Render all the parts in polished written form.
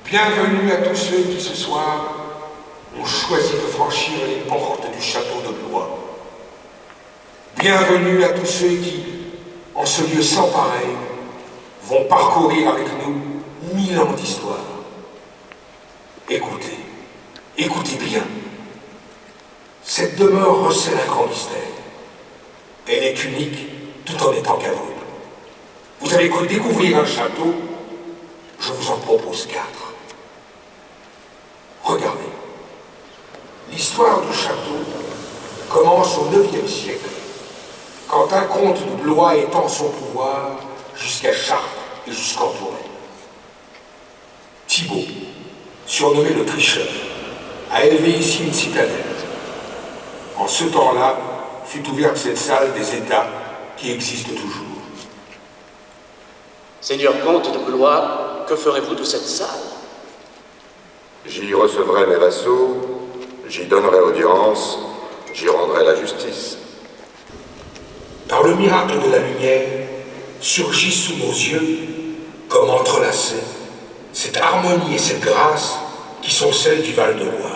Bienvenue à tous ceux qui ce soir ont choisi de franchir les portes du château de Blois. Bienvenue à tous ceux qui, en ce lieu sans pareil, vont parcourir avec nous 1000 ans d'histoire. Écoutez, écoutez bien. Cette demeure recèle un grand mystère. Elle est unique tout en étant quadruple. Vous avez cru découvrir un château, je vous en propose 4. Regardez, l'histoire du château commence au IXe siècle, quand un comte de Blois étend son pouvoir jusqu'à Chartres et jusqu'en Touraine. Thibaut, surnommé le Tricheur, a élevé ici une citadelle. En ce temps-là, fut ouverte cette salle des États qui existe toujours. Seigneur comte de Blois, que ferez-vous de cette salle? J'y recevrai mes vassaux, j'y donnerai audience, j'y rendrai la justice. Par le miracle de la lumière, surgit sous nos yeux, comme entrelacées, cette harmonie et cette grâce qui sont celles du Val-de-Loire.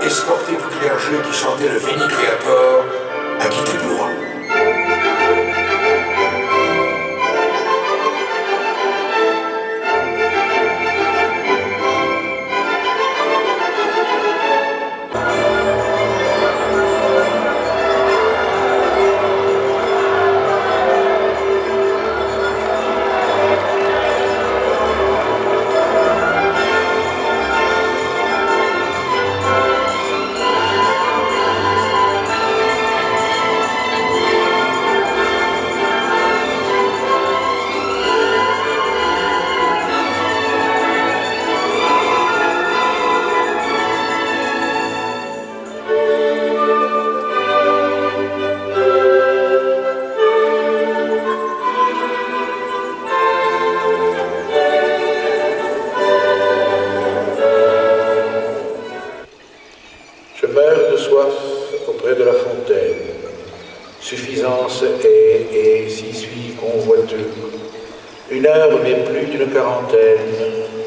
Escorté du clergé qui chantait le Veni Creator, a quitté Blois. Auprès de la fontaine, suffisance est, et s'y suit convoiteux. 1 heure mais plus d'une quarantaine,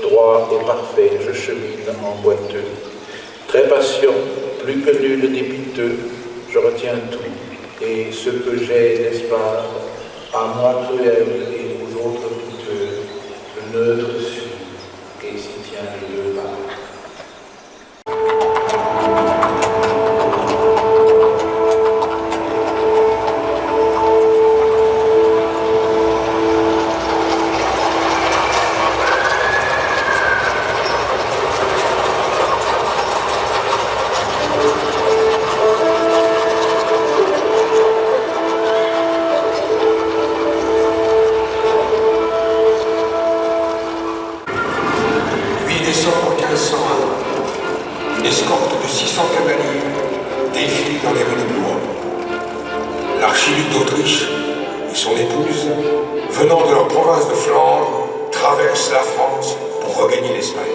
droit et parfait, je chemine en boiteux. Très patient, plus que nul dépiteux, je retiens tout, et ce que j'ai, n'est-ce pas, à moi cruel et aux autres coûteux, le neutre sûr, et s'y tient les 2 barres. Une escorte de 600 cavaliers défile dans les rues de Blois. L'archiduc d'Autriche et son épouse, venant de leur province de Flandre, traversent la France pour regagner l'Espagne.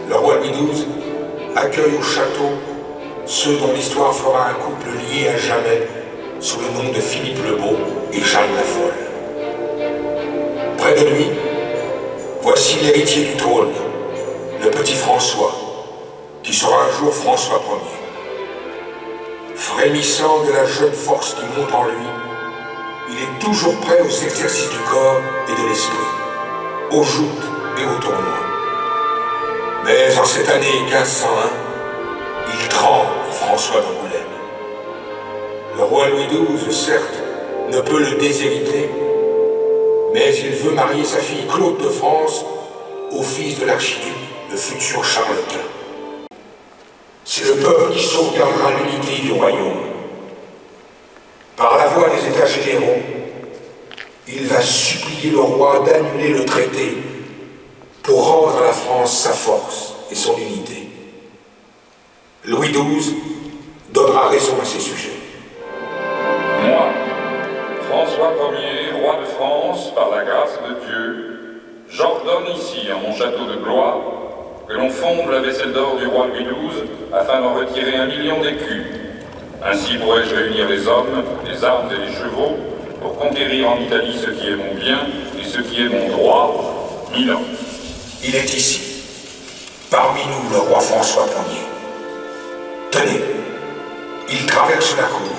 Le roi Louis XII accueille au château ceux dont l'histoire fera un couple lié à jamais sous le nom de Philippe le Beau et Jeanne la Folle. Près de lui, voici l'héritier du trône, le petit François, qui sera un jour François Ier. Frémissant de la jeune force qui monte en lui, il est toujours prêt aux exercices du corps et de l'esprit, aux joutes et aux tournois. Mais en cette année 1501, il tremble, François d'Angoulême. Le roi Louis XII, certes, ne peut le déshériter, mais il veut marier sa fille Claude de France au fils de l'archiduc, le futur Charles Quint. C'est le peuple qui sauvegardera l'unité du royaume. Par la voie des États généraux, il va supplier le roi d'annuler le traité pour rendre à la France sa force et son unité. Louis XII donnera raison à ses sujets. Moi, François Ier, roi de France, par la grâce de Dieu, j'ordonne ici, en mon château de Blois, que l'on fonde la vaisselle d'or du roi Louis XII afin d'en retirer 1 million d'écus. Ainsi pourrais-je réunir les hommes, les armes et les chevaux pour conquérir en Italie ce qui est mon bien et ce qui est mon droit, Milan. Il est ici, parmi nous, le roi François Ier. Tenez, il traverse la cour,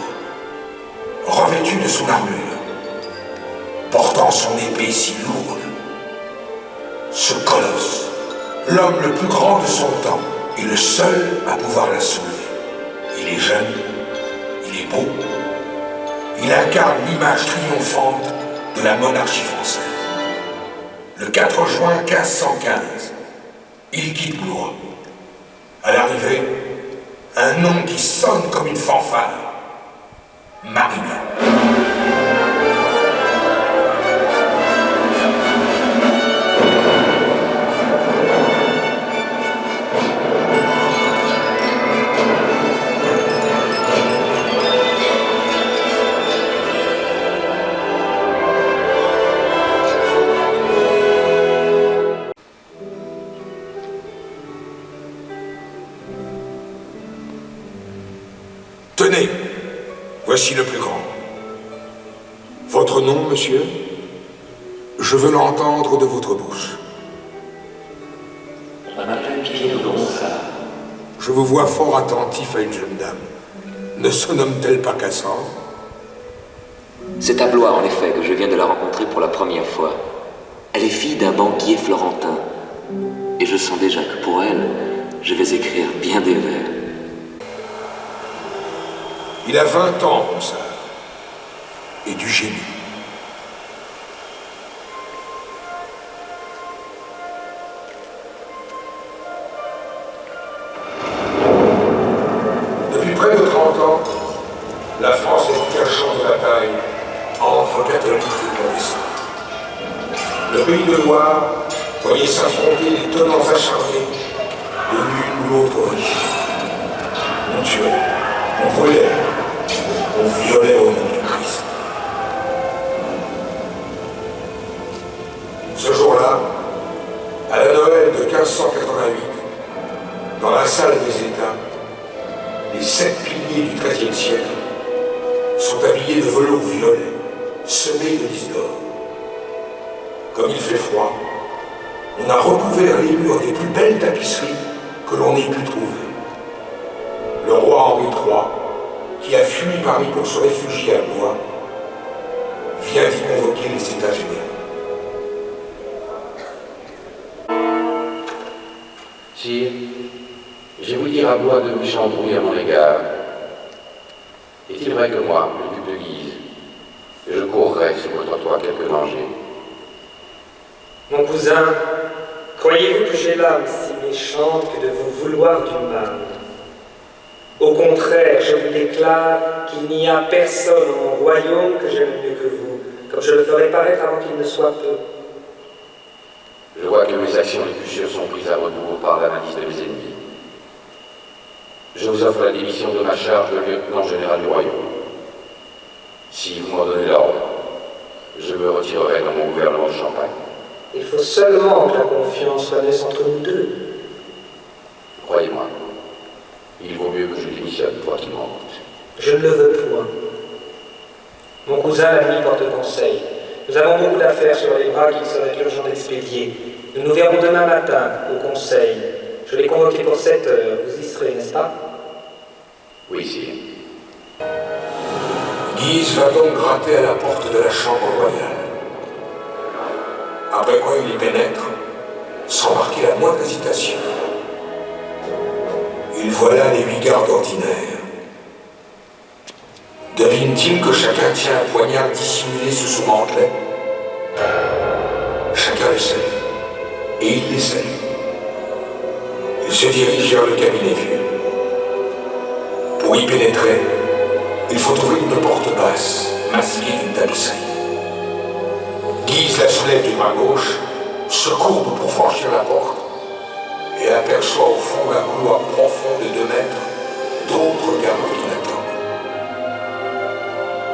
revêtu de son armure, portant son épée si lourde. Ce colosse, l'homme le plus grand de son temps, est le seul à pouvoir la soulever. Il est jeune, il est beau, il incarne l'image triomphante de la monarchie française. Le 4 juin 1515, il quitte Blois. À l'arrivée, un nom qui sonne comme une fanfare, Marignan. Tenez, voici le plus grand. Votre nom, monsieur? Je veux l'entendre de votre bouche. On m'appelle Pierre Ronsard. Je vous vois fort attentif à une jeune dame. Ne se nomme-t-elle pas Cassandre? C'est à Blois, en effet, que je viens de la rencontrer pour la première fois. Elle est fille d'un banquier florentin. Et je sens déjà que pour elle, je vais écrire bien des vers. Il a 20 ans, Ronsard, et du génie. Depuis près de 30 ans, la France est un champ de bataille entre catholiques et protestants. Le pays de Loire voyait s'affronter les tenants acharnés de l'une ou l'autre religion. On tuait, on brûlait, on violait au nom du Christ. Ce jour-là, à la Noël de 1588, dans la salle des États, les 7 piliers du XIIIe siècle sont habillés de velours violet, semés de lys d'or. Comme il fait froid, on a recouvert les murs des plus belles tapisseries que l'on ait pu trouver. Le roi Henri III, qui a fui Paris pour se réfugier à Blois, vient d'y convoquer les États généraux. Sire, j'ai voulu dire à Blois de méchants bruits à mon égard. Est-il vrai que moi, le duc de Guise, je courrais sur votre toit quelques dangers? Mon cousin, croyez-vous que j'ai l'âme si méchante que de vous vouloir du mal? Au contraire, je vous déclare qu'il n'y a personne en mon royaume que j'aime mieux que vous, comme je le ferai paraître avant qu'il ne soit peu. Je vois que mes actions les plus sûres sont prises à rebours par la malice de mes ennemis. Je vous offre la démission de ma charge de lieutenant général du royaume. Si vous m'en donnez l'ordre, je me retirerai dans mon gouvernement de Champagne. Il faut seulement que la confiance soit naisse entre nous deux. Croyez-moi, il vaut mieux que je démissionne, quoi qu'il m'en coûte. Je ne le veux point. Mon cousin l'ami porte conseil. Nous avons beaucoup d'affaires sur les bras qu'il serait urgent d'expédier. Nous nous verrons demain matin au Conseil. Je l'ai convoqué pour 7 heures. Vous y serez, n'est-ce pas? Oui, sire. Guise va donc gratter à la porte de la chambre royale. Après quoi il y pénètre, sans marquer la moindre hésitation. Il voit là les 8 gardes ordinaires. Devine-t-il que chacun tient un poignard dissimulé sous son mantelet? Chacun le salue. Et il les salue. Il se dirige vers le cabinet vieux. Pour y pénétrer, il faut ouvrir une porte basse, masquée d'une tapisserie. Guise la soulève du bras gauche, se courbe pour franchir la porte, et aperçoit au fond un couloir profond de 2 mètres d'autres gardes qui l'attendent.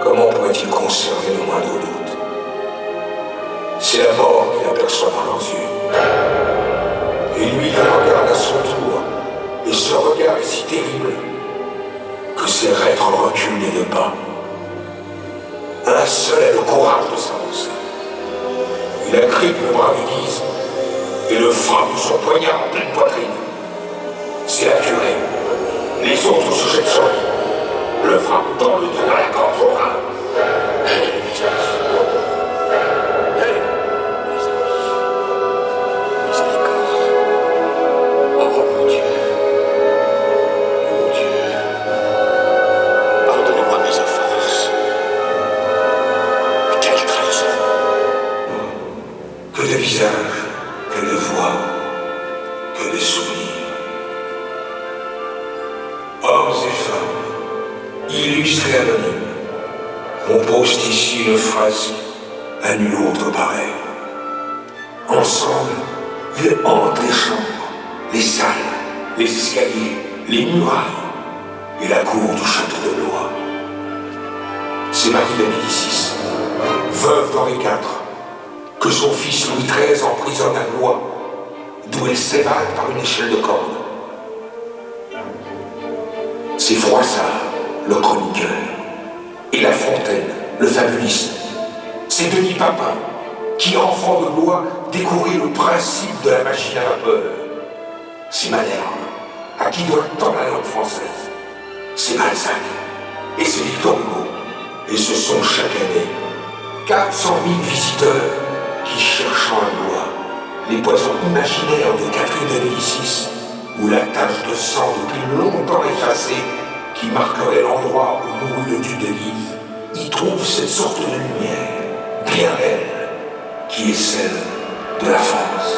Comment pourrait-il conserver le moindre doute? C'est la mort qu'il aperçoit dans leurs yeux. Et lui la regarde à son tour, et ce regard est si terrible que ses reîtres reculent les 2 pas. Un seul a le courage de s'avancer. Il agrippe le bras de Guise et le frappe de son poignard en pleine poitrine. C'est la curée. Les autres se jettent sur lui, le frappent dans le dos à la gorge au rein. Que de voix, que de souvenirs. Hommes et femmes, illustres et anonymes, composent ici une phrase à nul autre pareille. Ensemble, ils hantent les chambres, les salles, les escaliers, les murailles et la cour du château de Blois. C'est Marie de Médicis, veuve d'Henri IV, que son fils Louis XIII emprisonne à Blois, d'où elle s'évade par une échelle de corde. C'est Froissart, le chroniqueur, et La Fontaine, le fabuliste. C'est Denis Papin, qui, enfant de Blois, découvrit le principe de la machine à vapeur. C'est Malherbe, à qui doit tant la langue française. C'est Balzac, et c'est Victor Hugo, et ce sont chaque année 400 000 visiteurs qui, cherchant à Blois les poisons imaginaires de Catherine de Médicis, ou la tache de sang depuis longtemps effacée qui marquerait l'endroit où mourut le duc de Guise, y trouvent cette sorte de lumière, bien réelle, qui est celle de la France.